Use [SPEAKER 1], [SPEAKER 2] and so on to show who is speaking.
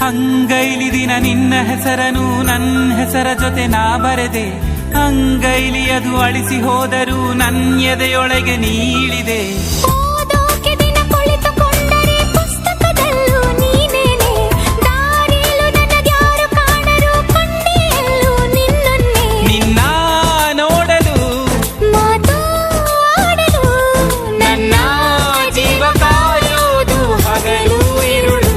[SPEAKER 1] ಅಂಗೈಲಿ ದಿನ ನಿನ್ನ ಹೆಸರನು ನನ್ನ ಹೆಸರ ಜೊತೆ ನಾ ಬರೆದೆ. ಅಂಗೈಲಿ ಅದು ಅಳಿಸಿ ಹೋದರೂ ನನ್ನ ಎದೆಯೊಳಗೆ ನೀಳಿದೆ. ನಿನ್ನ ನೋಡಲು ನನ್ನ ಜೀವ ಕಾಯೋದು ಹಗಲು ಇರುಳು.